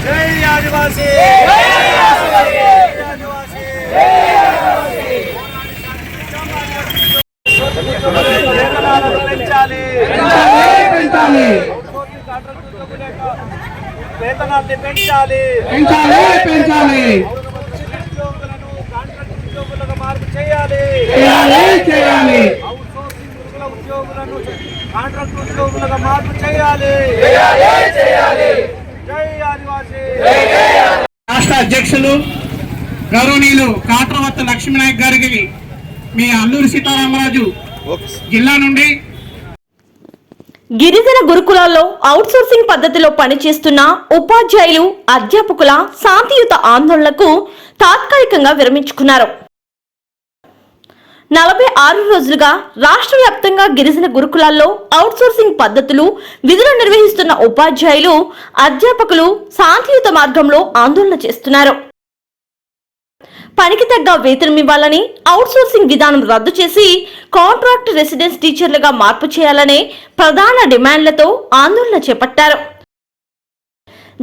జై ఆదివాసీ పెంచాలి వేతనాన్ని పెంచాలి ఉద్యోగులుగా మార్పు చేయాలి ఉద్యోగులను కాంట్రాక్ట్ ఉద్యోగులుగా మార్పు చేయాలి జై ఆదివాసీ రాష్ట్ర అధ్యక్షులు గౌరవనీయులు కాట్రవర్తి లక్ష్మీనాయక్ గారికి మీ అల్లూరి సీతారామరాజు జిల్లా నుండి గిరిజన గురుకులాల్లో అవుట్సోర్సింగ్ పద్ధతిలో పనిచేస్తున్న ఉపాధ్యాయులు అధ్యాపకుల శాంతియుత ఆందోళనకు తాత్కాలికంగా విరమించుకున్నారు. 46 రోజులుగా రాష్ట్ర వ్యాప్తంగా గిరిజన గురుకులాల్లో అవుట్సోర్సింగ్ పద్ధతులు విధులు నిర్వహిస్తున్న ఉపాధ్యాయులు అధ్యాపకులు శాంతియుత మార్గంలో ఆందోళన చేస్తున్నారు. పనికి తగ్గ వేతనం ఇవ్వాలని, అవుట్సోర్సింగ్ విధానం రద్దు చేసి కాంట్రాక్ట్ రెసిడెన్స్ టీచర్లుగా మార్పు చేయాలనే ప్రధాన డిమాండ్లతో ఆందోళన చేపట్టారు.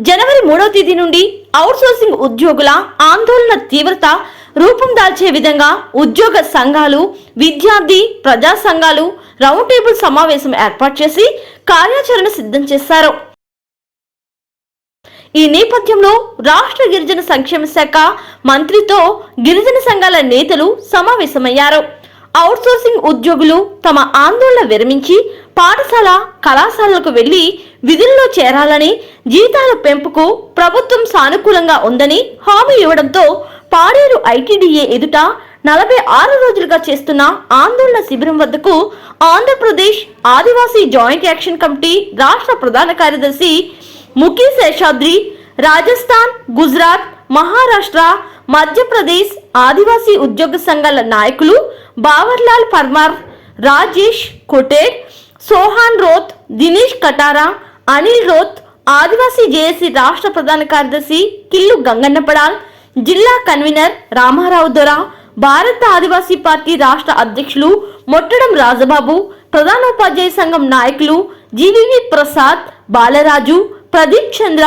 జనవరి 3వ తేదీ నుండి అవుట్సోర్సింగ్ ఉద్యోగుల ఆందోళన తీవ్రత రూపం దాల్చే విధంగా ఉద్యోగ సంఘాలు, విద్యార్థి ప్రజా సంఘాలు రౌండ్ టేబుల్ సమావేశం ఏర్పాటు చేసి కార్యాచరణ సిద్ధం చేశారు. ఈ నేపథ్యంలో రాష్ట్ర గిరిజన సంక్షేమ శాఖ మంత్రితో గిరిజన సంఘాల నేతలు సమావేశమయ్యారు. అవుట్సోర్సింగ్ ఉద్యోగులు తమ ఆందోళన విరమించి పాఠశాల, కళాశాలలకు వెళ్లి విధుల్లో చేరాలని, జీతాల పెంపుకు ప్రభుత్వం సానుకూలంగా ఉందని హామీ ఇవ్వడంతో పాడేరు ఐటీడీఏ ఎదుట 46 రోజులుగా చేస్తున్న ఆందోళన శిబిరం వద్దకు ఆంధ్రప్రదేశ్ ఆదివాసీ జాయింట్ యాక్షన్ కమిటీ రాష్ట్ర ప్రధాన కార్యదర్శి ముఖీ శేషాద్రి, రాజస్థాన్, గుజరాత్, మహారాష్ట్ర, మధ్యప్రదేశ్ ఆదివాసీ ఉద్యోగ సంఘాల నాయకులు బావర్లాల్ Parmar, Rajesh కొటేర్, Sohan wrote, Dinesh Katara, Anil wrote, ఆదివాసీ జేఏసీ రాష్ట్ర ప్రధాన కార్యదర్శి కిల్లు గంగన్నపడాల్, జిల్లా కన్వీనర్ రామారావు దొర, భారత ఆదివాసీ పార్టీ రాష్ట్ర అధ్యక్షులు మొట్టడం రాజబాబు, ప్రధానోపాధ్యాయ సంఘం నాయకులు జీవీవి ప్రసాద్, బాలరాజు, ప్రదీప్ చంద్ర,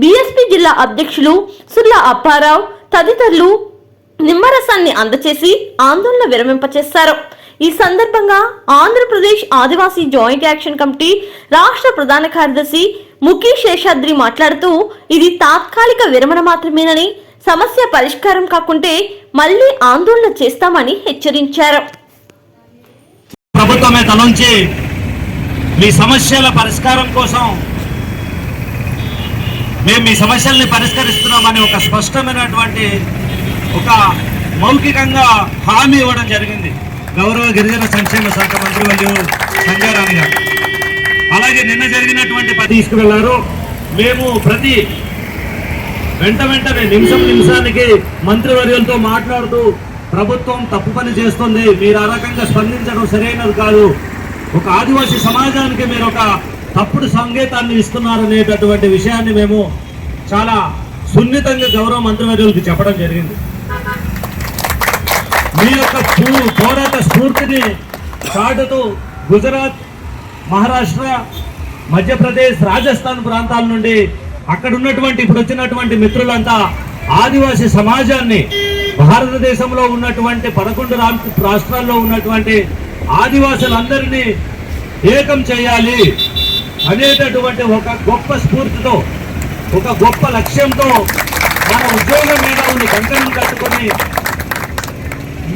బీఎస్పీ జిల్లా అధ్యక్షులు సుల్లా అప్పారావు తదితరులు నిమ్మరసాన్ని అందచేసి ఆందోళన విరమింపచేశారు. ఈ సందర్భంగా ఆంధ్రప్రదేశ్ ఆదివాసీ జాయింట్ యాక్షన్ కమిటీ రాష్ట్ర ప్రధాన కార్యదర్శి ముఖీ శేషాద్రి మాట్లాడుతూ ఇది తాత్కాలిక విరమణ మాత్రమేనని, సమస్య పరిష్కారం కాకుంటే మళ్లీ ఆందోళన చేస్తామని హెచ్చరించారు. ప్రభుత్వమే తలంచి మీ సమస్యల పరిష్కారం కోసం మేము మీ సమస్యల్ని పరిష్కరిస్తున్నామని ఒక స్పష్టమైనటువంటి ఒక మౌఖికంగా హామీ ఇవ్వడం జరిగింది గౌరవ గిరిజన సంక్షేమ శాఖ మంత్రి వర్యులు సంజయరాణి గారు. అలాగే నిన్న జరిగినటువంటి తీసుకువెళ్లారు. మేము ప్రతి వెంటనే నిమిషానికి మంత్రివర్యులతో మాట్లాడుతూ ప్రభుత్వం తప్పు పని చేస్తుంది, మీరు ఆ రకంగా స్పందించడం సరైనది కాదు, ఒక ఆదివాసీ సమాజానికి మీరు ఒక తప్పుడు సంకేతాన్ని ఇస్తున్నారనేటటువంటి విషయాన్ని మేము చాలా సున్నితంగా గౌరవ మంత్రివర్యులకి చెప్పడం జరిగింది. మీ యొక్క పోరాట స్ఫూర్తిని చాటుతూ గుజరాత్, మహారాష్ట్ర, మధ్యప్రదేశ్, రాజస్థాన్ ప్రాంతాల నుండి అక్కడ ఉన్నటువంటి ఇప్పుడు వచ్చినటువంటి మిత్రులంతా ఆదివాసీ సమాజాన్ని భారతదేశంలో ఉన్నటువంటి 11 రాష్ట్రాల్లో ఉన్నటువంటి ఆదివాసులందరినీ ఏకం చేయాలి అనేటటువంటి ఒక గొప్ప స్ఫూర్తితో, ఒక గొప్ప లక్ష్యంతో మన ఉద్యోగ మేధావులు కంకణం కట్టుకొని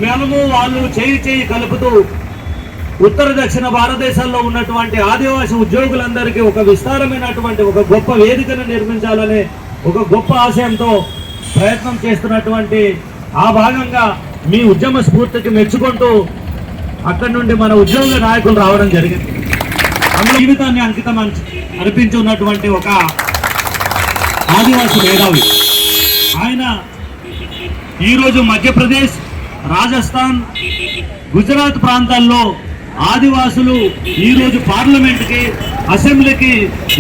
మనము వాళ్ళు చేయి కలుపుతూ ఉత్తర దక్షిణ భారతదేశంలో ఉన్నటువంటి ఆదివాసీ ఉద్యోగులందరికీ ఒక విస్తారమైనటువంటి ఒక గొప్ప వేదికను నిర్మించాలనే ఒక గొప్ప ఆశయంతో ప్రయత్నం చేస్తున్నటువంటి ఆ భాగంగా మీ ఉద్యమ స్ఫూర్తికి మెచ్చుకుంటూ అక్కడి నుండి మన ఉద్యోగ నాయకులు రావడం జరిగింది. అందులో జీవితాన్ని అంకితం అర్పించి ఉన్నటువంటి ఒక ఆదివాసీ మేధావి ఆయన ఈరోజు మధ్యప్రదేశ్, రాజస్థాన్, గుజరాత్ ప్రాంతాల్లో ఆదివాసులు ఈరోజు పార్లమెంట్కి, అసెంబ్లీకి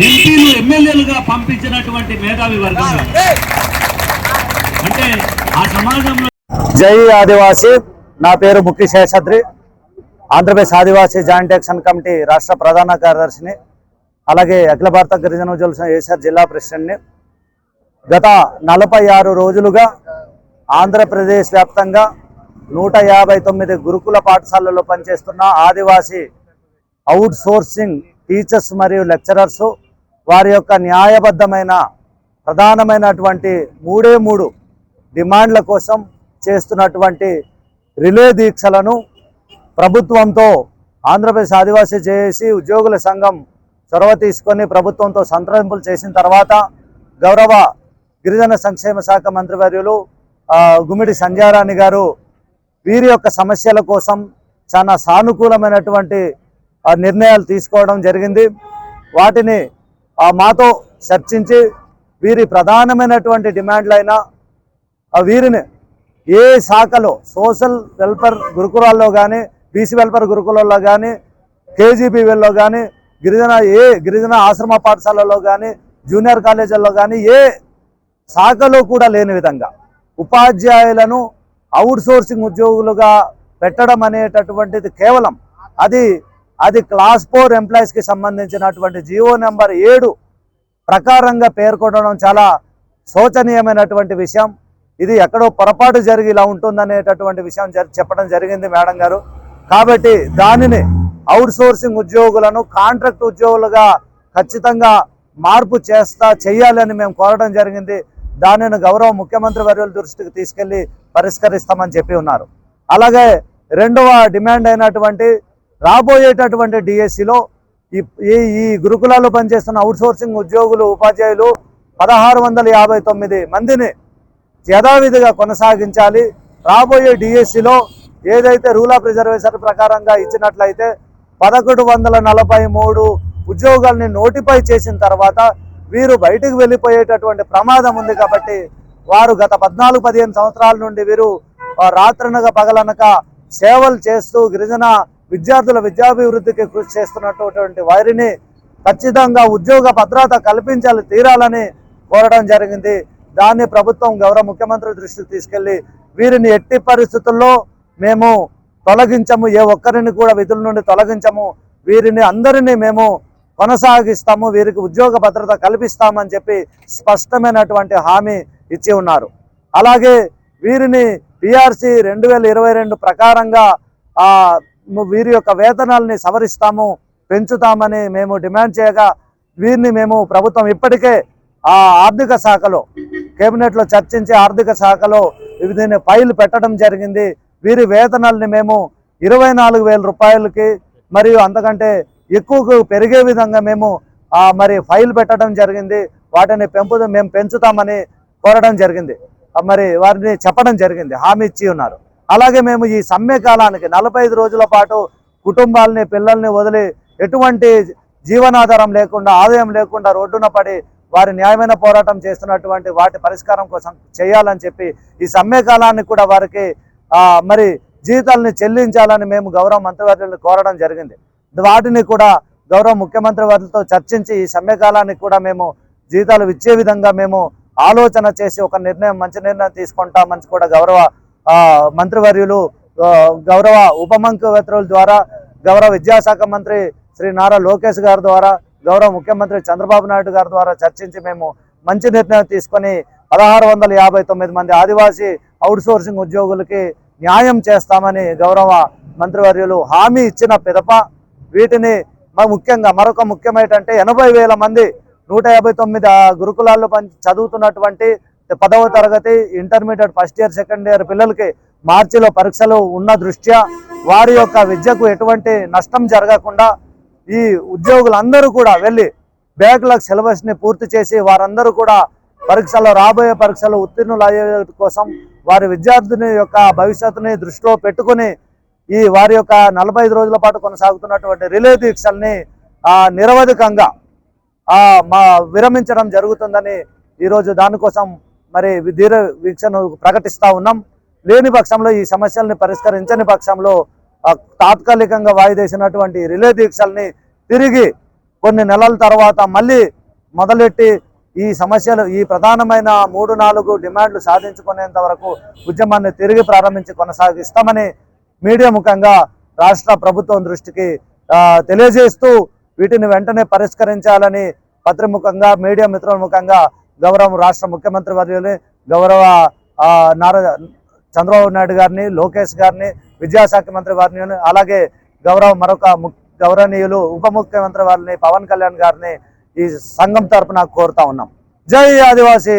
ఎంపీలు, ఎమ్మెల్యేలుగా పంపించినటువంటి మేధావి వర్గం. అంటే ఆ సమాజంలో జై ఆదివాసీ. నా పేరు ముఖీ శేషాద్రి, ఆంధ్రప్రదేశ్ ఆదివాసీ జాయింట్ యాక్షన్ కమిటీ రాష్ట్ర ప్రధాన కార్యదర్శిని. అలాగే అఖిల భారత గిరిజన ఉద్యోగుల ఏసార్ జిల్లా ప్రెసిడెంట్ని. గత 46 రోజులుగా ఆంధ్రప్రదేశ్ వ్యాప్తంగా 159 గురుకుల పాఠశాలల్లో పనిచేస్తున్న ఆదివాసీ అవుట్ సోర్సింగ్ టీచర్స్ మరియు లెక్చరర్స్ వారి యొక్క న్యాయబద్ధమైన ప్రధానమైనటువంటి 3 డిమాండ్ల కోసం చేస్తున్నటువంటి రిలే దీక్షలను ప్రభుత్వంతో ఆంధ్రప్రదేశ్ ఆదివాసీ జేఏసీ ఉద్యోగుల సంఘం చొరవ తీసుకొని ప్రభుత్వంతో సంప్రదింపులు చేసిన తర్వాత గౌరవ గిరిజన సంక్షేమ శాఖ మంత్రివర్యులు గుమ్మిడి సంధ్యారాణి గారు వీరి యొక్క సమస్యల కోసం చాలా సానుకూలమైనటువంటి నిర్ణయాలు తీసుకోవడం జరిగింది. వాటిని మాతో చర్చించి వీరి ప్రధానమైనటువంటి డిమాండ్లైన వీరిని ఏ శాఖలో సోషల్ వెల్ఫేర్ గురుకులాల్లో కానీ, బీసీ వెల్ఫేర్ గురుకులాల్లో కానీ, కేజీబీవీల్లో కానీ, గిరిజన ఆశ్రమ పాఠశాలలో కానీ, జూనియర్ కాలేజీల్లో కానీ ఏ శాఖలో కూడా లేని విధంగా ఉపాధ్యాయులను అవుట్ సోర్సింగ్ ఉద్యోగులుగా పెట్టడం అనేటటువంటిది కేవలం అది క్లాస్ 4 ఎంప్లాయీస్కి సంబంధించినటువంటి జీవో నెంబర్ 7 ప్రకారంగా పేర్కొనడం చాలా శోచనీయమైనటువంటి విషయం. ఇది ఎక్కడో పొరపాటు జరిగి ఇలా ఉంటుందనేటటువంటి విషయం చెప్పడం జరిగింది మేడం గారు. కాబట్టి దానిని అవుట్ సోర్సింగ్ ఉద్యోగులను కాంట్రాక్ట్ ఉద్యోగులుగా ఖచ్చితంగా మార్పు చేయాలని మేము కోరడం జరిగింది. దానిని గౌరవ ముఖ్యమంత్రి వర్యుల దృష్టికి తీసుకెళ్లి పరిష్కరిస్తామని చెప్పి ఉన్నారు. అలాగే రెండవ డిమాండ్ అయినటువంటి రాబోయేటటువంటి డిఎస్సిలో ఈ గురుకులాల్లో పనిచేస్తున్న అవుట్ సోర్సింగ్ ఉపాధ్యాయులు 1659 మందిని యథావిధిగా కొనసాగించాలి. రాబోయే డిఎస్సిలో ఏదైతే రూల్ ఆఫ్ రిజర్వేషన్ ప్రకారంగా ఇచ్చినట్లయితే 1143 ఉద్యోగాల్ని నోటిఫై చేసిన తర్వాత వీరు బయటకు వెళ్ళిపోయేటటువంటి ప్రమాదం ఉంది. కాబట్టి వారు గత 14-15 సంవత్సరాల నుండి వీరు రాత్రనక పగలనక సేవలు చేస్తూ గిరిజన విద్యార్థుల విద్యాభివృద్ధికి కృషి చేస్తున్నటువంటి వారిని ఖచ్చితంగా ఉద్యోగ భద్రత కల్పించాలి తీరాలని కోరడం జరిగింది. దాన్ని ప్రభుత్వం గౌరవ ముఖ్యమంత్రి దృష్టికి తీసుకెళ్లి వీరిని ఎట్టి పరిస్థితుల్లో మేము తొలగించము, ఏ ఒక్కరిని కూడా విధుల నుండి తొలగించము, వీరిని అందరినీ మేము కొనసాగిస్తాము, వీరికి ఉద్యోగ భద్రత కల్పిస్తామని చెప్పి స్పష్టమైనటువంటి హామీ ఇచ్చి ఉన్నారు. అలాగే వీరిని పిఆర్సి 2022 ప్రకారంగా వీరి యొక్క వేతనాలని సవరిస్తాము, పెంచుతామని మేము డిమాండ్ చేయగా వీరిని మేము ప్రభుత్వం ఇప్పటికే ఆర్థిక శాఖలో కేబినెట్లో చర్చించి ఆర్థిక శాఖలో దీన్ని ఫైల్ పెట్టడం జరిగింది. వీరి వేతనాలని మేము 24,000 రూపాయలకి మరియు అంతకంటే ఎక్కువ పెరిగే విధంగా మేము మరి ఫైల్ పెట్టడం జరిగింది. వాటిని మేము పెంచుతామని కోరడం జరిగింది. మరి వారిని చెప్పడం జరిగింది, హామీ ఇచ్చి ఉన్నారు. అలాగే మేము ఈ సమ్మె కాలానికి 45 రోజుల పాటు కుటుంబాలని పిల్లల్ని వదిలి ఎటువంటి జీవనాధారం లేకుండా ఆదాయం లేకుండా రోడ్డున పడి వారి న్యాయమైన పోరాటం చేస్తున్నటువంటి వాటి పరిష్కారం కోసం చేయాలని చెప్పి ఈ సమ్మె కాలాన్ని కూడా వారికి మరి జీతాలని చెల్లించాలని మేము గౌరవ మంత్రివర్యులను కోరడం జరిగింది. వాటిని కూడా గౌరవ ముఖ్యమంత్రి వారితో చర్చించి ఈ సమ్మె కాలానికి కూడా మేము జీతాలు ఇచ్చే విధంగా మేము ఆలోచన చేసి ఒక మంచి నిర్ణయం తీసుకుంటామని కూడా గౌరవ మంత్రివర్యులు గౌరవ ఉప ముఖ్యమంత్రుల ద్వారా గౌరవ విద్యాశాఖ మంత్రి శ్రీ నారా లోకేష్ గారి ద్వారా గౌరవ ముఖ్యమంత్రి చంద్రబాబు నాయుడు గారి ద్వారా చర్చించి మేము మంచి నిర్ణయం తీసుకొని 1659 మంది ఆదివాసీ అవుట్ సోర్సింగ్ ఉద్యోగులకి న్యాయం చేస్తామని గౌరవ మంత్రివర్యులు హామీ ఇచ్చిన పిదప వీటిని ముఖ్యంగా మరొక ముఖ్యమైనటువంటి 80,000 మంది 159 గురుకులాల్లో చదువుతున్నటువంటి 10వ తరగతి intermediate first year second year పిల్లలకి మార్చిలో పరీక్షలు ఉన్న దృష్ట్యా వారి యొక్క విద్యకు ఎటువంటి నష్టం జరగకుండా ఈ ఉద్యోగులందరూ కూడా వెళ్ళి బ్యాక్లాగ్ సిలబస్ని పూర్తి చేసి వారందరూ కూడా రాబోయే పరీక్షలు ఉత్తీర్ణులు అయ్యే కోసం వారి విద్యార్థుని యొక్క భవిష్యత్తుని దృష్టిలో పెట్టుకుని ఈ వారి యొక్క 45 రోజుల పాటు కొనసాగుతున్నటువంటి రిలే దీక్షల్ని నిరవధికంగా విరమించడం జరుగుతుందని ఈరోజు దానికోసం మరి ధీర వీక్షను ప్రకటిస్తూ ఉన్నాం. లేని పక్షంలో ఈ సమస్యల్ని పరిష్కరించని పక్షంలో తాత్కాలికంగా వాయిదేసినటువంటి రిలే దీక్షల్ని తిరిగి కొన్ని నెలల తర్వాత మళ్ళీ మొదలెట్టి ఈ సమస్యలు ఈ ప్రధానమైన 3-4 డిమాండ్లు సాధించుకునేంత వరకు ఉద్యమాన్ని తిరిగి ప్రారంభించి కొనసాగిస్తామని మీడియా ముఖంగా రాష్ట్ర ప్రభుత్వం దృష్టికి తెలియజేస్తూ వీటిని వెంటనే పరిష్కరించాలని పత్రిముఖంగా మీడియా మిత్రుల ముఖంగా గౌరవ రాష్ట్ర ముఖ్యమంత్రి వర్యులు గౌరవ నారా చంద్రబాబు నాయుడు గారిని, లోకేష్ గారిని, విద్యాశాఖ మంత్రి వారిని, అలాగే మరొక గౌరవనీయులు ఉప ముఖ్యమంత్రి వారిని పవన్ కళ్యాణ్ గారిని ఈ సంఘం తరపున కోరుతా ఉన్నాం. జై ఆదివాసీ.